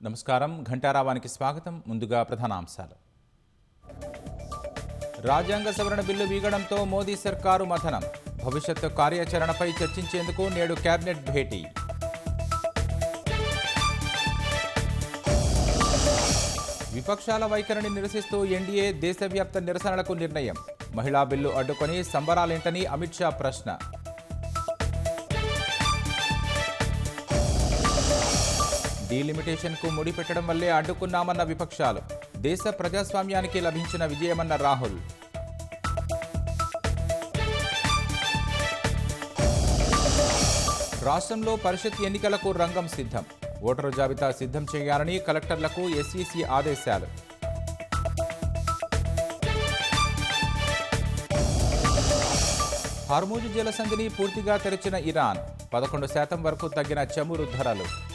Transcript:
నమస్కారం. ఘంటారావానికి స్వాగతం. ముందుగా ప్రధానాంశాలు. రాజ్యాంగ సవరణ బిల్లు వీగడంతో మోదీ సర్కారు మథనం. భవిష్యత్తు కార్యాచరణపై చర్చించేందుకు నేడు కేబినెట్ భేటీ. విపక్షాల వైఖరిని నిరసిస్తూ ఎన్డీఏ దేశవ్యాప్త నిరసనలకు నిర్ణయం. మహిళా బిల్లు అడ్డుకొని సంబరాలేంటని అమిత్ షా ప్రశ్న. డీలిమిటేషన్కు ముడిపెట్టడం వల్లే అడ్డుకున్నామన్న విపక్షాలు. దేశ ప్రజాస్వామ్యానికి లభించిన విజయమన్న రాహుల్. రాష్ట్రంలో పరిషత్ ఎన్నికలకు రంగం సిద్ధం. ఓటరు జాబితా సిద్ధం చేయాలని కలెక్టర్లకు ఎస్ఈసీ ఆదేశాలు. హార్మూజ్ జలసంధిని పూర్తిగా తెరిచిన ఇరాన్. 11% వరకు తగ్గిన చమురు ధరలు.